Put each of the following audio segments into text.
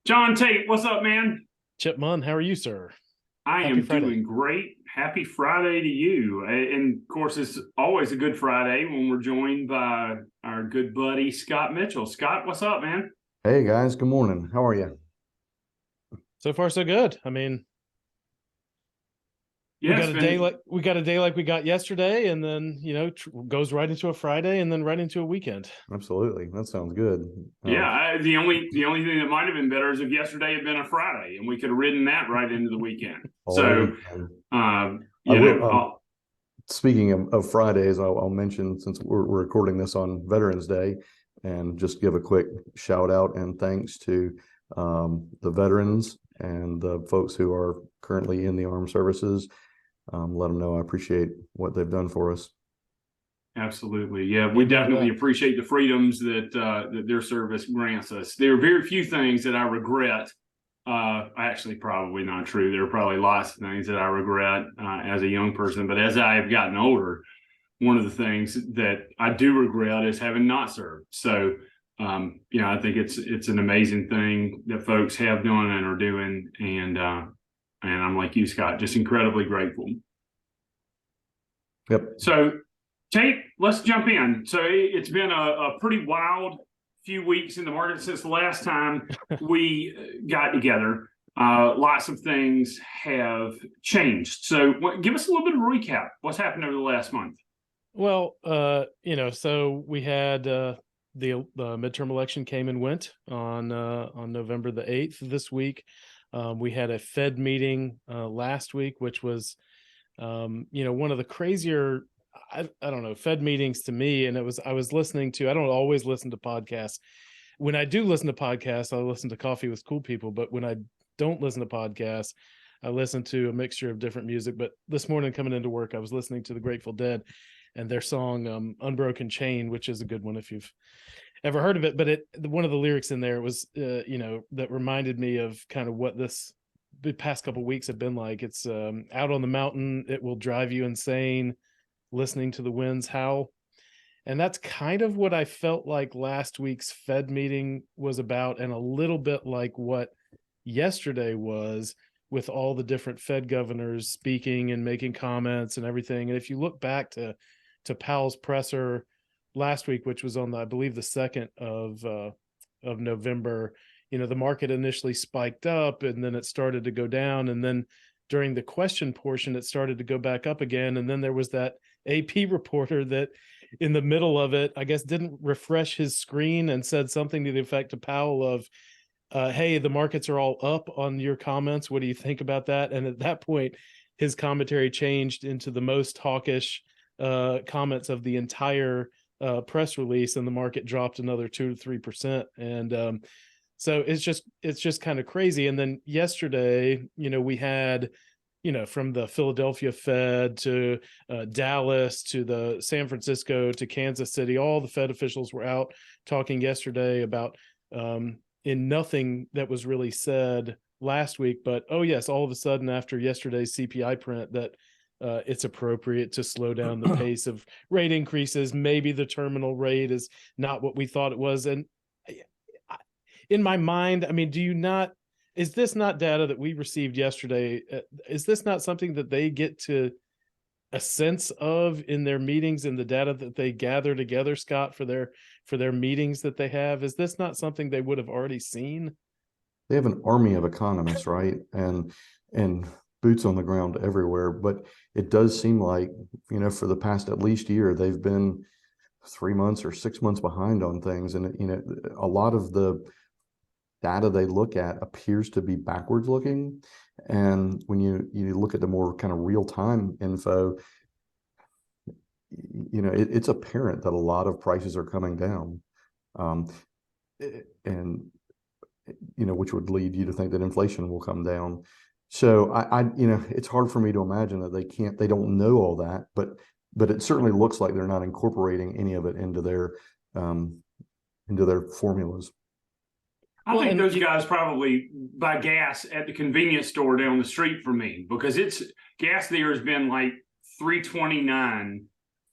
John Tate, what's up, man? Chip Munn, how are you, sir? I Happy am Friday. doing great. Happy Friday to you. And of course, it's always a good Friday when we're joined by our good buddy, Scott Mitchell. Scott, what's up, man? Hey guys, good morning. How are you? So far, so good. I mean, we Yeah, got it's a day been, like we got yesterday, and then goes right into a Friday, and then right into a weekend. Absolutely. That sounds good. the only thing that might have been better is if yesterday had been a Friday and we could have ridden that right into the weekend. All So, weekend. I you will. know, Speaking of Fridays, I'll mention since we're recording this on Veterans Day, and just give a quick shout out and thanks to the veterans and the folks who are currently in the armed services. Let them know I appreciate what they've done for us. absolutely. Yeah, we Amen to definitely that. appreciate the freedoms that their service grants us. There are very few things that I regret. Actually, probably not true. There are probably lots of things that I regret as a young person, but as I have gotten older, one of the things that I do regret is having not served. So, I think it's an amazing thing that folks have done and are doing, and I'm like you, Scott, just incredibly grateful. Yep. So, Tate, let's jump in. So it's been a pretty wild few weeks in the market since the last time we got together. Lots of things have changed. So give us a little bit of a recap. What's happened over the last month? Well, so we had the midterm election came and went on November the 8th this week. We had a Fed meeting last week, which was one of the crazier, I don't know, Fed meetings to me. And I was listening to, I don't always listen to podcasts. When I do listen to podcasts, I listen to Coffee with Cool People. But when I don't listen to podcasts, I listen to a mixture of different music. But this morning coming into work, I was listening to the Grateful Dead and their song Unbroken Chain, which is a good one if you've ever heard of it. But one of the lyrics in there was, that reminded me of kind of what the past couple of weeks have been like. It's out on the mountain, it will drive you insane, listening to the winds howl. And that's kind of what I felt like last week's Fed meeting was about, and a little bit like what yesterday was, with all the different Fed governors speaking and making comments and everything. And if you look back to Powell's presser last week, which was on I believe the 2nd of November, the market initially spiked up and then it started to go down, and then during the question portion it started to go back up again. And then there was that AP reporter that in the middle of it, I guess, didn't refresh his screen and said something to the effect of Powell of, hey, the markets are all up on your comments. What do you think about that? And at that point, his commentary changed into the most hawkish comments of the entire press release, and the market dropped another 2 to 3%. And so it's just kind of crazy. And then yesterday, we had, from the Philadelphia Fed to Dallas to the San Francisco to Kansas City, all the Fed officials were out talking yesterday about in nothing that was really said last week. But, oh yes, all of a sudden after yesterday's CPI print, that it's appropriate to slow down the pace of rate increases. Maybe the terminal rate is not what we thought it was. And in my mind, I mean, is this not data that we received yesterday? Is this not something that they get to a sense of in their meetings and the data that they gather together, Scott, for their meetings that they have? Is this not something they would have already seen? They have an army of economists, right? And boots on the ground everywhere. But it does seem like, for the past at least year, they've been 3 months or 6 months behind on things. And, a lot of the data they look at appears to be backwards looking. And when you look at the more kind of real time info, it's apparent that a lot of prices are coming down. And which would lead you to think that inflation will come down. So it's hard for me to imagine that they don't know all that, but it certainly looks like they're not incorporating any of it into their formulas. I think those guys probably buy gas at the convenience store down the street from me, because gas there has been like $3.29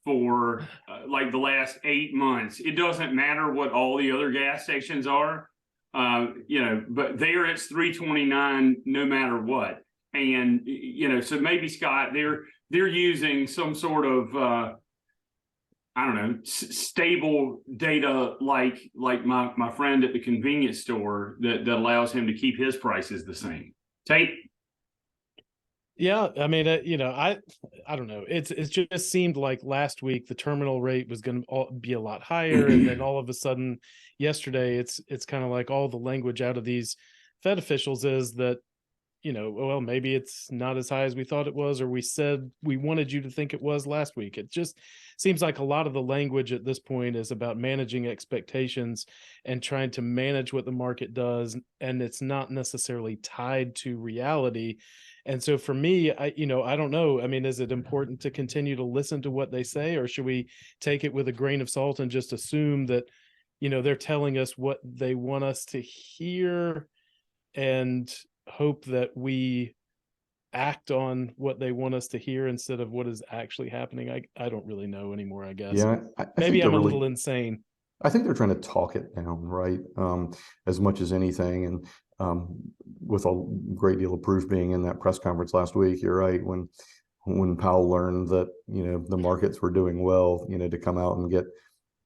for like the last 8 months. It doesn't matter what all the other gas stations are. But there it's 329 no matter what. And, so maybe Scott, they're using some sort of, I don't know, stable data like my friend at the convenience store that allows him to keep his prices the same. Tate? Yeah, I mean, I don't know. It just seemed like last week the terminal rate was going to be a lot higher, and then all of a sudden, yesterday it's kind of like all the language out of these Fed officials is that, well, maybe it's not as high as we thought it was, or we said we wanted you to think it was last week. It just seems like a lot of the language at this point is about managing expectations and trying to manage what the market does, and it's not necessarily tied to reality. And so for me, I don't know. I mean, is it important to continue to listen to what they say, or should we take it with a grain of salt and just assume that, they're telling us what they want us to hear and hope that we act on what they want us to hear instead of what is actually happening? I don't really know anymore, I guess. Yeah, I Maybe think I'm a little insane. I think they're trying to talk it down, right? As much as anything. And with a great deal of proof being in that press conference last week, you're right. When Powell learned that, the markets were doing well, to come out and get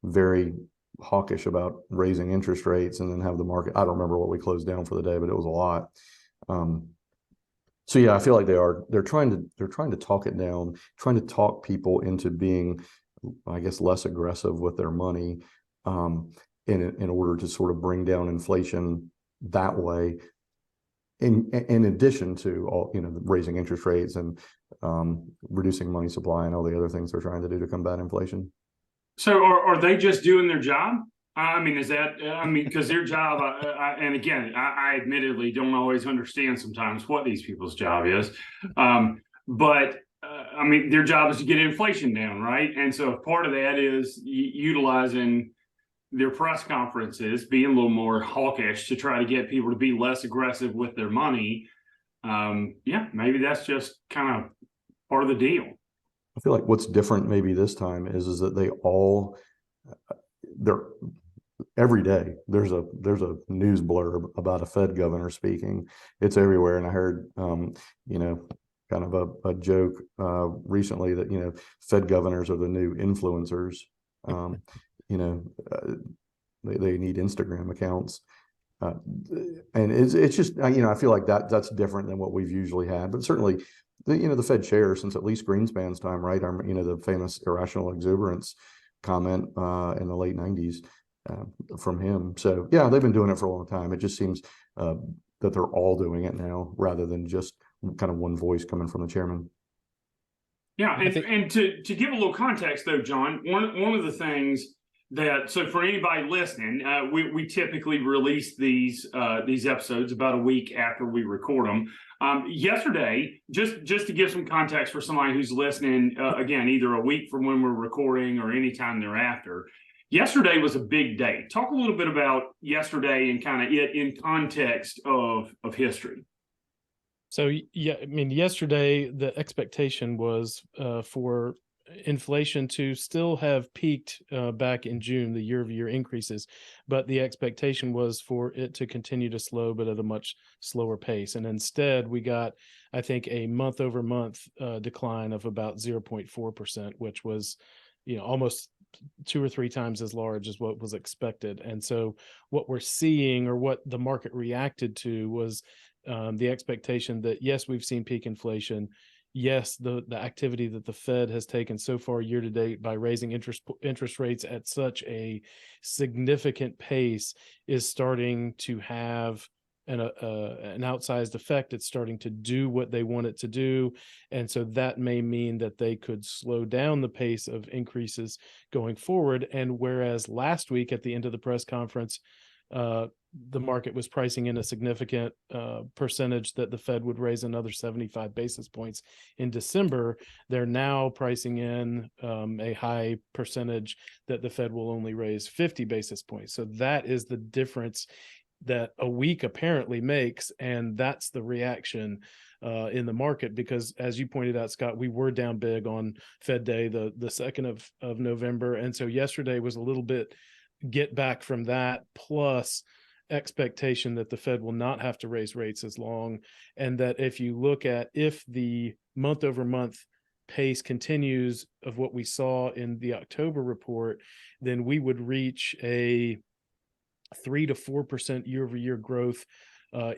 very hawkish about raising interest rates and then have the market, I don't remember what we closed down for the day, but it was a lot. So yeah, I feel like they're trying to talk it down, trying to talk people into being, I guess, less aggressive with their money, in order to sort of bring down inflation that way. In addition to all, raising interest rates and reducing money supply and all the other things they're trying to do to combat inflation. So are they just doing their job? I mean, because their job, and again, I admittedly don't always understand sometimes what these people's job is. But their job is to get inflation down, right? And so if part of that is utilizing their press conferences, being a little more hawkish to try to get people to be less aggressive with their money, maybe that's just kind of part of the deal. I feel like what's different maybe this time is that they're every day there's a news blurb about a Fed governor speaking. It's everywhere. And I heard kind of a joke recently that Fed governors are the new influencers. They need Instagram accounts. And it's just, I feel like that's different than what we've usually had. But certainly the Fed chair, since at least Greenspan's time, right? The famous irrational exuberance comment in the late 90s from him. So yeah, they've been doing it for a long time. It just seems that they're all doing it now rather than just kind of one voice coming from the chairman. Yeah, and to give a little context though, John, one of the things so for anybody listening, we typically release these episodes about a week after we record them. Yesterday, just to give some context for somebody who's listening, again, either a week from when we're recording or anytime thereafter, yesterday was a big day. Talk a little bit about yesterday and kind of it in context of history. So, yeah, yesterday the expectation was for inflation to still have peaked back in June, the year-over-year increases, but the expectation was for it to continue to slow, but at a much slower pace. And instead, we got, I think, a month-over-month decline of about 0.4%, which was, almost 2 or 3 times as large as what was expected. And so, what we're seeing, or what the market reacted to, was the expectation that yes, we've seen peak inflation. Yes, the activity that the Fed has taken so far year to date by raising interest rates at such a significant pace is starting to have an outsized effect. It's starting to do what they want it to do. And so that may mean that they could slow down the pace of increases going forward. And whereas last week at the end of the press conference, the market was pricing in a significant percentage that the Fed would raise another 75 basis points in December, they're now pricing in a high percentage that the Fed will only raise 50 basis points. So that is the difference that a week apparently makes, and that's the reaction in the market, because as you pointed out, Scott, we were down big on Fed Day, the 2nd of November. And so yesterday was a little bit get back from that, plus expectation that the Fed will not have to raise rates as long. And that if you look at if the month over month pace continues of what we saw in the October report, then we would reach a 3 to 4% year over year growth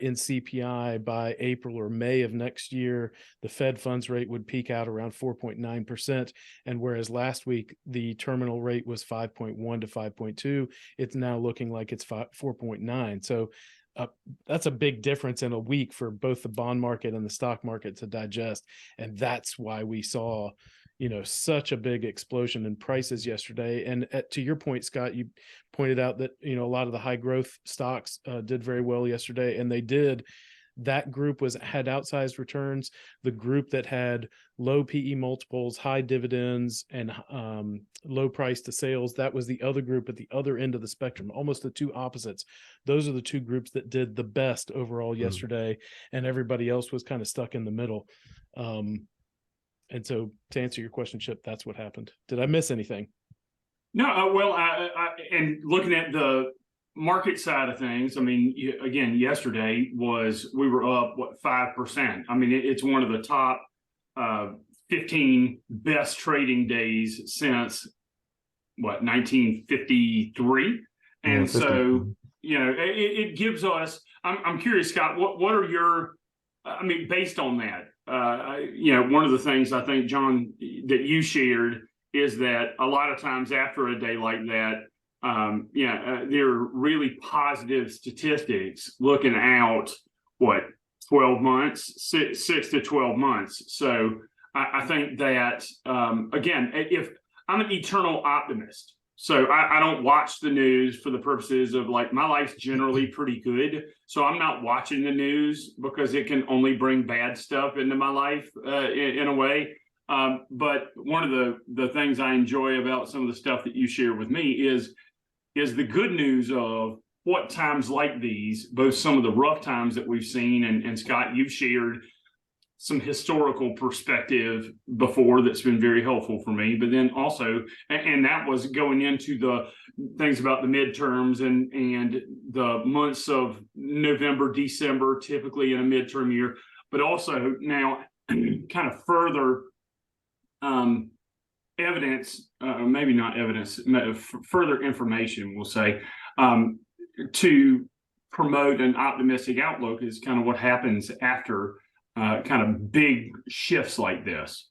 in CPI by April or May of next year. The Fed funds rate would peak out around 4.9%. And whereas last week the terminal rate was 5.1 to 5.2, it's now looking like it's 4.9. So that's a big difference in a week for both the bond market and the stock market to digest. And that's why we saw, such a big explosion in prices yesterday. And to your point, Scott, you pointed out that, a lot of the high growth stocks did very well yesterday, and they did. That group had outsized returns. The group that had low PE multiples, high dividends, and low price to sales, that was the other group at the other end of the spectrum, almost the two opposites. Those are the two groups that did the best overall yesterday, and everybody else was kind of stuck in the middle. And so to answer your question, Chip, that's what happened. Did I miss anything? No, well, and looking at the market side of things, I mean, again, yesterday we were up, 5%. I mean, it's one of the top 15 best trading days since 1953. And so, it gives us, I'm curious, Scott, what are your, based on that, one of the things I think, John, that you shared is that a lot of times after a day like that, there are really positive statistics looking out, 12 months, 6 to 12 months. So I think that, again, if I'm an eternal optimist, so I don't watch the news for the purposes of my life's generally pretty good. So I'm not watching the news because it can only bring bad stuff into my life in a way. But one of the things I enjoy about some of the stuff that you share with me is the good news of what times like these, both some of the rough times that we've seen, and Scott, you've shared some historical perspective before that's been very helpful for me, but then also, and that was going into the things about the midterms and the months of November, December, typically in a midterm year, but also now kind of further evidence, maybe not evidence, further information, we'll say, to promote an optimistic outlook is kind of what happens after kind of big shifts like this.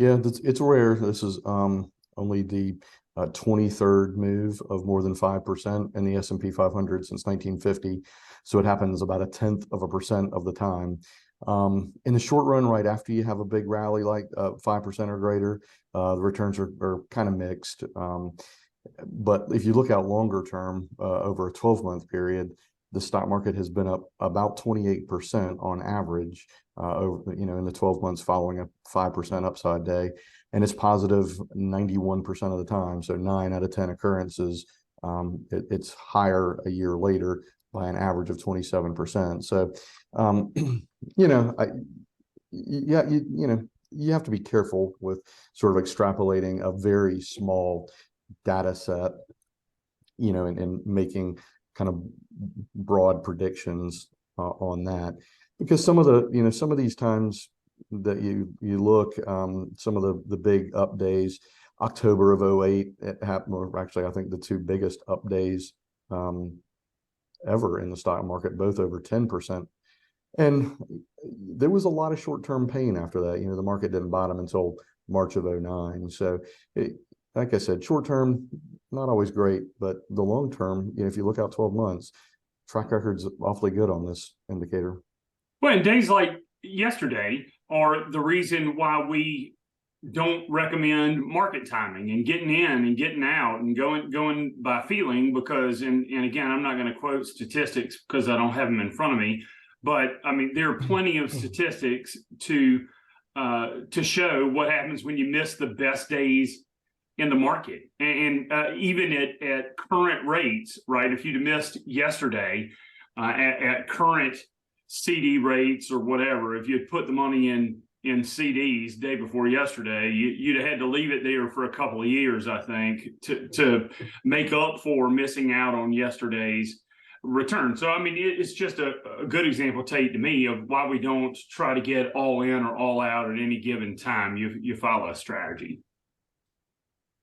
Yeah, it's rare. This is only the 23rd move of more than 5% in the S&P 500 since 1950. So it happens about 0.1% of the time. In the short run, right after you have a big rally like 5% or greater, the returns are kind of mixed. But if you look out longer term, over a 12-month period, the stock market has been up about 28% on average over, in the 12 months following a 5% upside day. And it's positive 91% of the time. So 9 out of 10 occurrences, it's higher a year later by an average of 27%. So, you have to be careful with sort of extrapolating a very small data set, and making kind of broad predictions on that, because some of these times that you look, some of the big up days, October of 2008, it happened, or actually I think the two biggest up days ever in the stock market, both over 10%. And there was a lot of short-term pain after that. The market didn't bottom until March of 2009. So like I said, short-term, not always great, but the long-term, if you look out 12 months, track record's awfully good on this indicator. Well, and days like yesterday are the reason why we don't recommend market timing and getting in and getting out and going by feeling, because, and again, I'm not going to quote statistics because I don't have them in front of me, but there are plenty of statistics to show what happens when you miss the best days in the market. And even at current rates, right? If you'd missed yesterday at current CD rates or whatever, if you'd put the money in CDs day before yesterday, you'd have had to leave it there for a couple of years, I think, to make up for missing out on yesterday's return. So, I mean, it's just a good example, Tate, to me, of why we don't try to get all in or all out at any given time. You follow a strategy.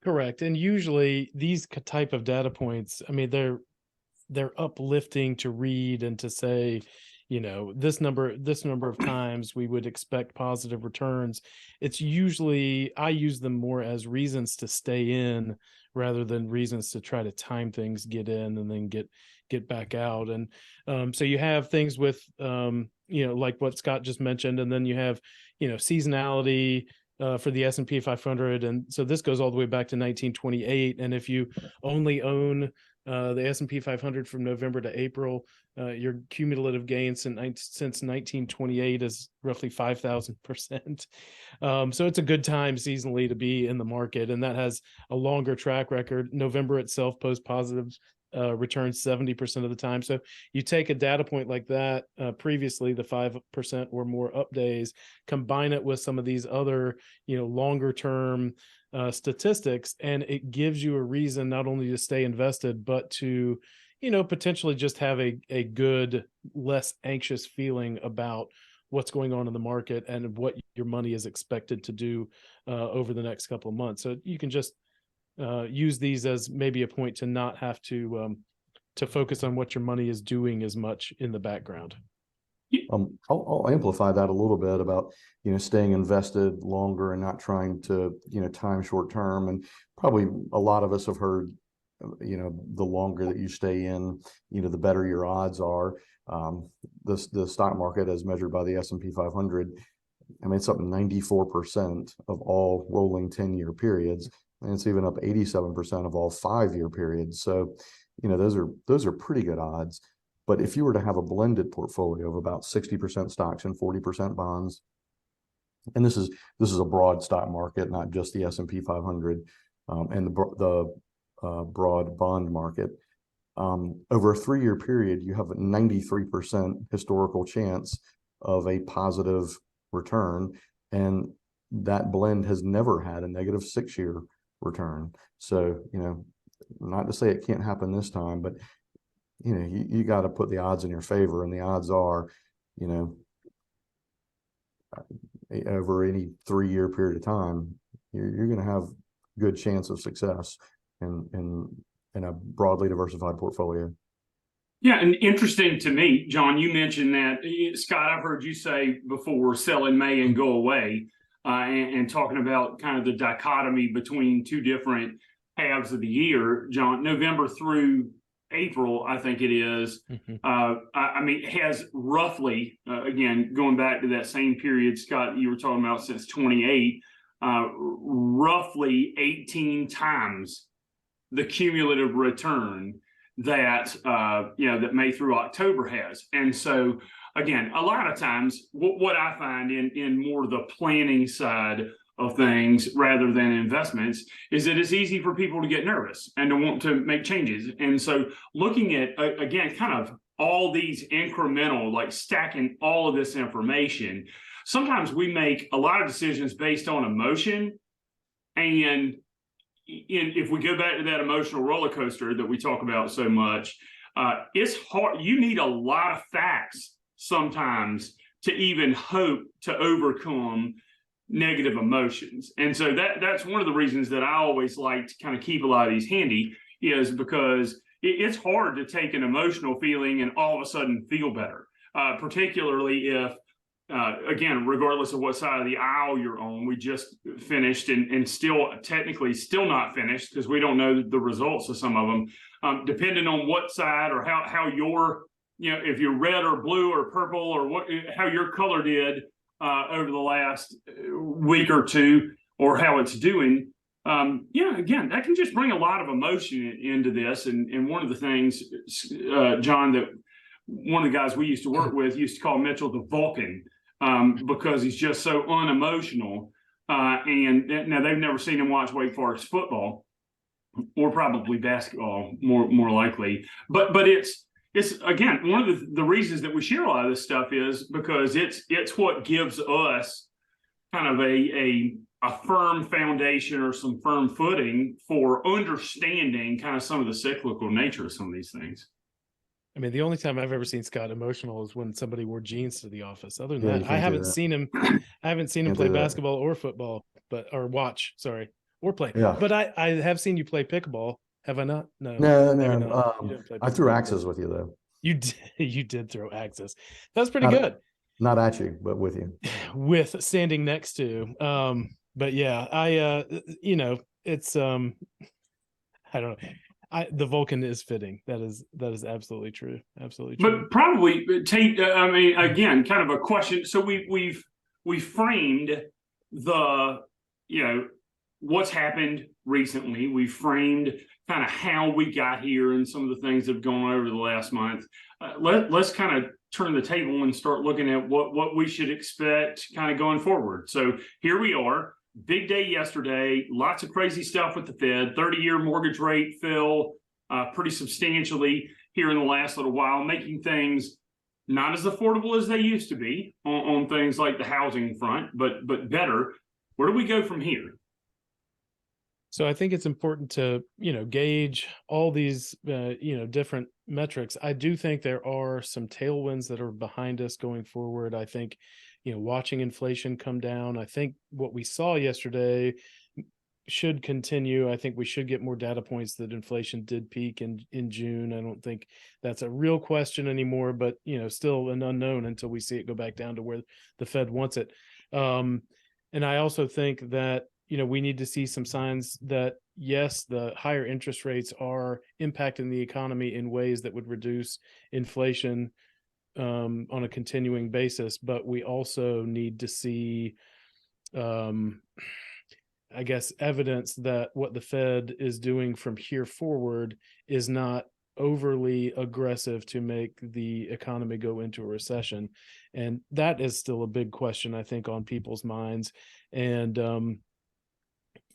Correct. And usually these type of data points, I mean, they're uplifting to read and to say, you know, this number of times we would expect positive returns. It's usually, I use them more as reasons to stay in rather than reasons to try to time things, get in and then get back out. And so you have things with you know, like what Scott just mentioned, and then you have, you know, seasonality for the S&P 500. And so this goes all the way back to 1928. And if you only own the S&P 500 from November to April, your cumulative gain since 1928 is roughly 5,000%. So it's a good time seasonally to be in the market, and that has a longer track record. November itself posts positive returns 70% of the time. So you take a data point like that, previously the 5% or more up days, combine it with some of these other, you know, longer term statistics, and it gives you a reason not only to stay invested, but to, you know, potentially just have a good, less anxious feeling about what's going on in the market and what your money is expected to do over the next couple of months. So you can just use these as maybe a point to not have to focus on what your money is doing as much in the background. I'll amplify that a little bit about, you know, staying invested longer and not trying to, you know, time short term. And probably a lot of us have heard, you know, the longer that you stay in, you know, the better your odds are. The stock market, as measured by the S&P 500, I mean, it's up 94% of all rolling 10-year periods, and it's even up 87% of all 5-year periods. So, you know, those are pretty good odds. But if you were to have a blended portfolio of about 60% stocks and 40% bonds, and this is a broad stock market, not just the S&P 500, and the broad bond market, over a 3-year period, you have a 93% historical chance of a positive return, and that blend has never had a negative 6-year return. So, you know, not to say it can't happen this time, but you know, you got to put the odds in your favor, and the odds are, you know, over any 3-year period of time, you're going to have good chance of success in a broadly diversified portfolio. Yeah, and interesting to me, John, you mentioned that, Scott, I've heard you say before, sell in May and go away, and talking about kind of the dichotomy between two different halves of the year, John. November through April, I think it is. I mean, it has roughly, again, going back to that same period, Scott, you were talking about since 28, roughly 18 times the cumulative return that, you know, that May through October has. And so, again, a lot of times what I find in more the planning side of things rather than investments is that it's easy for people to get nervous and to want to make changes. And so looking at, again, kind of all these incremental, like stacking all of this information, sometimes we make a lot of decisions based on emotion. And if we go back to that emotional roller coaster that we talk about so much, it's hard. You need a lot of facts sometimes to even hope to overcome negative emotions. And so that's one of the reasons that I always like to kind of keep a lot of these handy, is because it's hard to take an emotional feeling and all of a sudden feel better, particularly if, again, regardless of what side of the aisle you're on. We just finished and still technically still not finished because we don't know the results of some of them, depending on what side or how your, you know, if you're red or blue or purple or what, how your color did over the last week or two, or how it's doing. Yeah, again, that can just bring a lot of emotion into this. And one of the things, John, that one of the guys we used to work with used to call Mitchell the Vulcan, because he's just so unemotional. And now they've never seen him watch Wake Forest football, or probably basketball, more likely. But it's again, one of the reasons that we share a lot of this stuff is because it's what gives us kind of a firm foundation or some firm footing for understanding kind of some of the cyclical nature of some of these things. I mean, the only time I've ever seen Scott emotional is when somebody wore jeans to the office. Other than Yeah, you that, I can't do haven't that. seen him. I haven't seen him Can't play do that. basketball or football, or watch. Sorry, or play. Yeah. But I have seen you play pickleball. Have I not? No, No, maybe no. not. You didn't play I threw pickleball. axes with you though. You did. You did throw axes. That's pretty Not good. not at you, but with you. With standing next to. But yeah, it's I don't know. The Vulcan is fitting. That is absolutely true. Absolutely true. But probably Tate. I mean, again, kind of a question. So we framed the what's happened recently. We framed kind of how we got here and some of the things that have gone over the last month. Let's kind of turn the table and start looking at what we should expect kind of going forward. So here we are. Big day yesterday, lots of crazy stuff with the Fed. 30-year mortgage rate fell pretty substantially here in the last little while, making things not as affordable as they used to be on things like the housing front, but better. Where do we go from here? So I think it's important to, gauge all these, different metrics. I do think there are some tailwinds that are behind us going forward. I think, watching inflation come down. I think what we saw yesterday should continue. I think we should get more data points that inflation did peak in June. I don't think that's a real question anymore, but, still an unknown until we see it go back down to where the Fed wants it. And I also think that, we need to see some signs that, yes, the higher interest rates are impacting the economy in ways that would reduce inflation on a continuing basis. But we also need to see, I guess, evidence that what the Fed is doing from here forward is not overly aggressive to make the economy go into a recession. And that is still a big question, I think, on people's minds. And,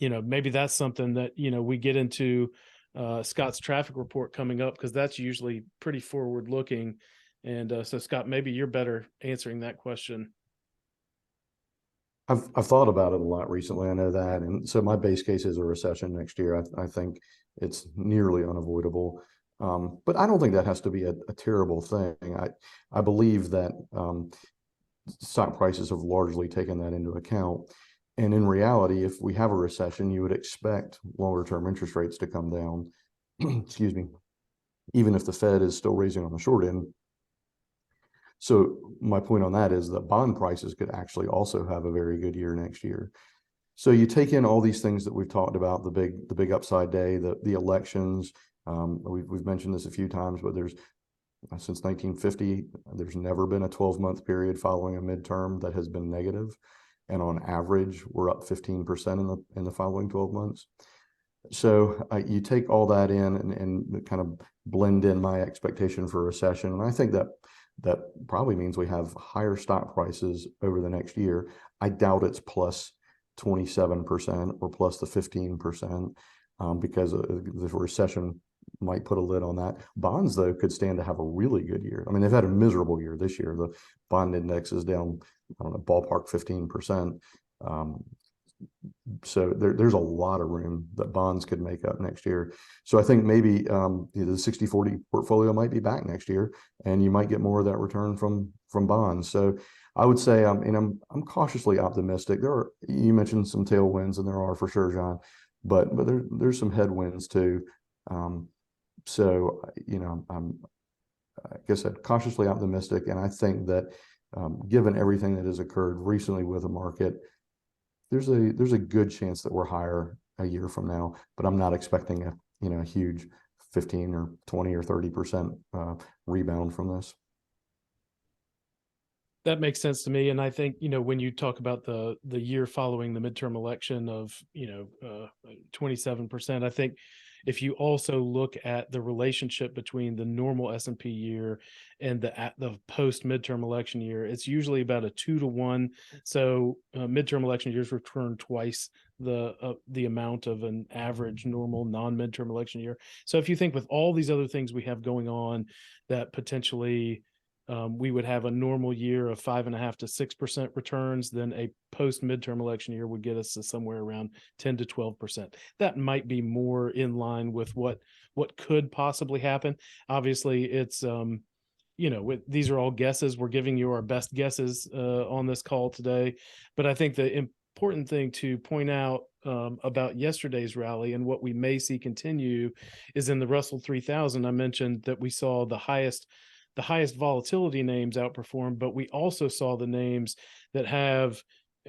maybe that's something that, we get into Scott's traffic report coming up, because that's usually pretty forward looking. And so, Scott, maybe you're better answering that question. I've thought about it a lot recently. I know that, and so my base case is a recession next year. I think it's nearly unavoidable, but I don't think that has to be a terrible thing. I believe that stock prices have largely taken that into account. And in reality, if we have a recession, you would expect longer term interest rates to come down. Excuse me. Even if the Fed is still raising on the short end. So my point on that is that bond prices could actually also have a very good year next year. So you take in all these things that we've talked about, the big upside day, the elections. We've mentioned this a few times, but there's since 1950, there's never been a 12-month period following a midterm that has been negative. And on average, we're up 15% in the following 12 months. So you take all that in and kind of blend in my expectation for a recession. And I think that probably means we have higher stock prices over the next year. I doubt it's plus 27% or plus the 15% because the recession might put a lid on that. Bonds, though, could stand to have a really good year. I mean, they've had a miserable year this year. The bond index is down, I don't know, ballpark 15%. So there's a lot of room that bonds could make up next year. So I think maybe the 60-40 portfolio might be back next year, and you might get more of that return from bonds. So I would say I'm cautiously optimistic. You mentioned some tailwinds, and there are for sure, John, but there's some headwinds too. So I'm like I said, cautiously optimistic, and I think that given everything that has occurred recently with the market, there's a good chance that we're higher a year from now, but I'm not expecting a huge 15 or 20 or 30% rebound from this. That makes sense to me. And I think, when you talk about the year following the midterm election of, 27%, I think if you also look at the relationship between the normal S&P year and the post midterm election year, it's usually about a 2-to-1. So midterm election years return twice the amount of an average normal non-midterm election year. So if you think with all these other things we have going on that potentially we would have a normal year of 5.5 to 6% returns. Then a post midterm election year would get us to somewhere around 10 to 12%. That might be more in line with what could possibly happen. Obviously, it's these are all guesses. We're giving you our best guesses on this call today, but I think the important thing to point out about yesterday's rally and what we may see continue is in the Russell 3000. I mentioned that we saw the highest volatility names outperform, but we also saw the names that have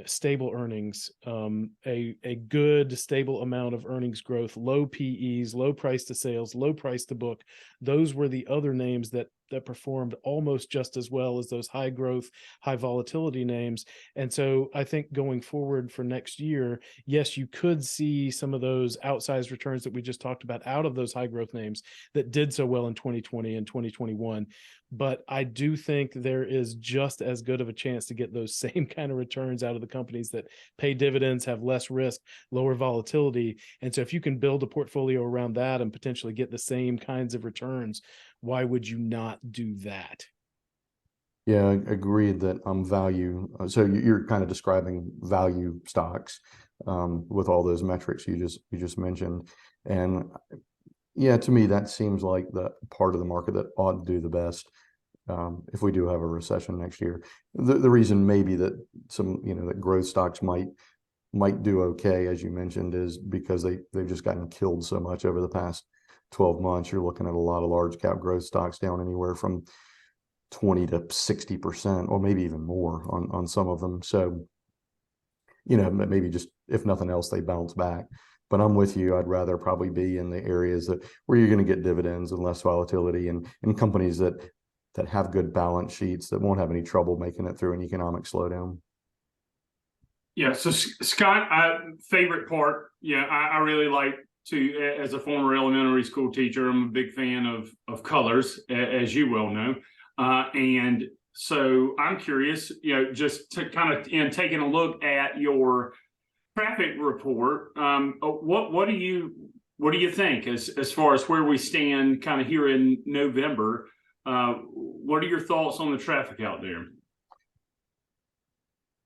stable earnings, a good stable amount of earnings growth, low PEs, low price to sales, low price to book. Those were the other names that performed almost just as well as those high growth, high volatility names. And so I think going forward for next year, yes, you could see some of those outsized returns that we just talked about out of those high growth names that did so well in 2020 and 2021. But I do think there is just as good of a chance to get those same kind of returns out of the companies that pay dividends, have less risk, lower volatility. And so if you can build a portfolio around that and potentially get the same kinds of returns, why would you not do that? Yeah, agreed that value. So you're kind of describing value stocks with all those metrics you just mentioned, and yeah, to me that seems like the part of the market that ought to do the best if we do have a recession next year. The reason maybe that some that growth stocks might do okay, as you mentioned, is because they've just gotten killed so much over the past 12 months. You're looking at a lot of large cap growth stocks down anywhere from 20 to 60%, or maybe even more on some of them. So, maybe just, if nothing else, they bounce back. But I'm with you. I'd rather probably be in the areas where you're going to get dividends and less volatility, and companies that have good balance sheets that won't have any trouble making it through an economic slowdown. Yeah. So Scott, favorite part. Yeah, I really like to, as a former elementary school teacher, I'm a big fan of colors, as you well know. And so I'm curious, just to kind of, in taking a look at your traffic report, what do you think as far as where we stand kind of here in November? What are your thoughts on the traffic out there?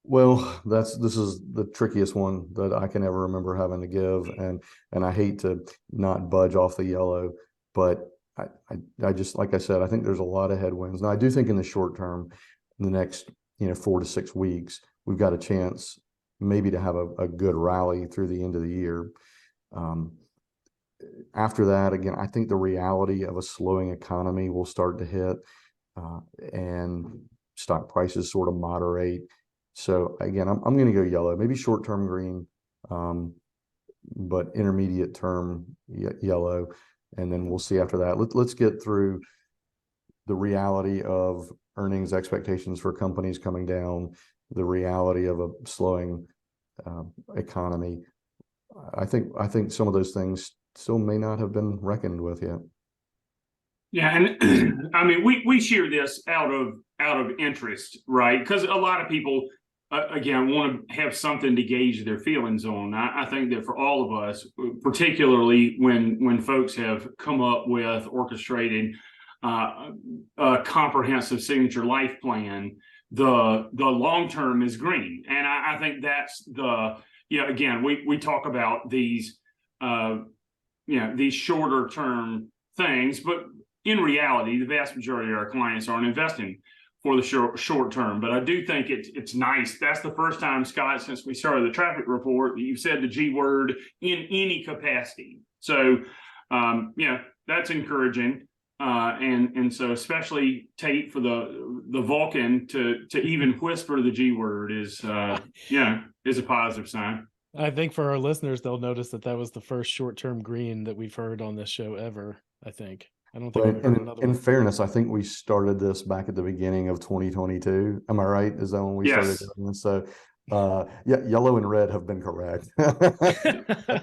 Well, this is the trickiest one that I can ever remember having to give, and I hate to not budge off the yellow, but I just, like I said, I think there's a lot of headwinds. Now, I do think in the short term, in the next 4 to 6 weeks, we've got a chance maybe to have a good rally through the end of the year. After that, again, I think the reality of a slowing economy will start to hit, and stock prices sort of moderate. So again, I'm going to go yellow, maybe short-term green, but intermediate term yellow. And then we'll see after that. Let's get through the reality of earnings expectations for companies coming down, the reality of a slowing economy. I think some of those things still may not have been reckoned with yet. Yeah, and I mean, we share this out of interest, right? Because a lot of people, again, want to have something to gauge their feelings on. I think that for all of us, particularly when folks have come up with orchestrated a comprehensive signature life plan, the long term is green, and I think that's again, we talk about these these shorter term things, but in reality, the vast majority of our clients aren't investing for the short term. But I do think it's nice. That's the first time, Scott, since we started the traffic report, that you've said the G word in any capacity. So, that's encouraging. And so, especially Tate, for the Vulcan to even whisper the G word is a positive sign. I think for our listeners, they'll notice that was the first short-term green that we've heard on this show ever. I don't think we've heard another one. In fairness, I think we started this back at the beginning of 2022. Am I right? Is that when we started doing this? So, yellow and red have been correct.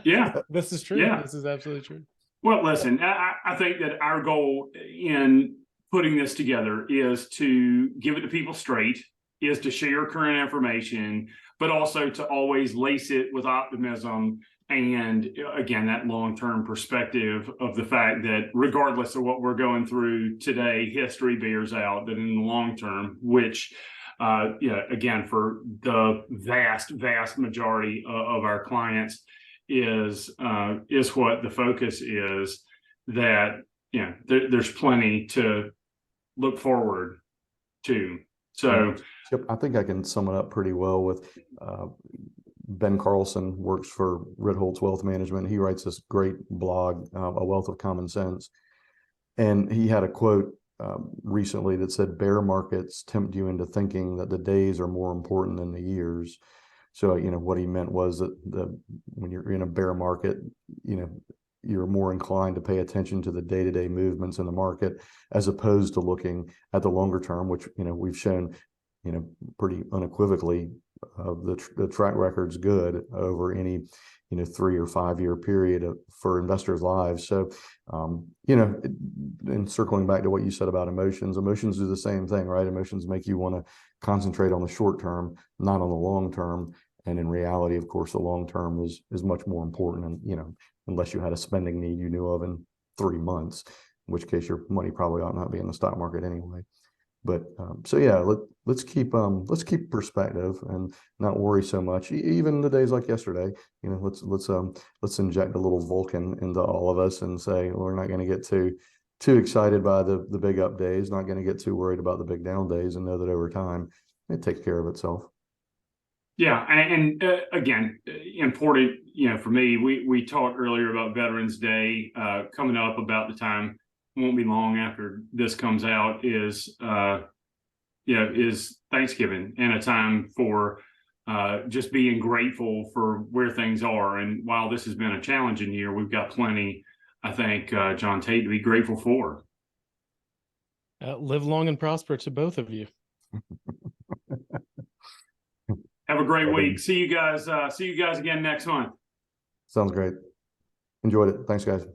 Yeah, this is true. Yeah. This is absolutely true. Well, listen, I think that our goal in putting this together is to give it to people straight, is to share current information, but also to always lace it with optimism And again, that long-term perspective of the fact that regardless of what we're going through today, history bears out that in the long term, which again, for the vast majority of our clients is what the focus is, that there's plenty to look forward to. So Chip, I think I can sum it up pretty well with Ben Carlson works for Ritholtz Wealth Management. He writes this great blog, A Wealth of Common Sense. And he had a quote recently that said, bear markets tempt you into thinking that the days are more important than the years. So, what he meant was that when you're in a bear market, you're more inclined to pay attention to the day-to-day movements in the market, as opposed to looking at the longer term, which, we've shown, pretty unequivocally, the track record's good over any 3 or 5 year period for investors' lives. So and circling back to what you said about emotions do the same thing, right? Emotions make you want to concentrate on the short term, not on the long term. And in reality, of course, the long term is much more important. And unless you had a spending need you knew of in 3 months, in which case your money probably ought not be in the stock market anyway. But so yeah, let's keep perspective and not worry so much. Even the days like yesterday, let's inject a little Vulcan into all of us and say, well, we're not going to get too excited by the big up days, not going to get too worried about the big down days, and know that over time it takes care of itself. Yeah, and again, important, for me, we talked earlier about Veterans Day coming up, about the time, won't be long after this comes out, is Thanksgiving, and a time for just being grateful for where things are. And while this has been a challenging year, we've got plenty, I think, John Tate, to be grateful for. Live long and prosper to both of you. Have a great week. See you guys again next month. Sounds great. Enjoyed it. Thanks, guys.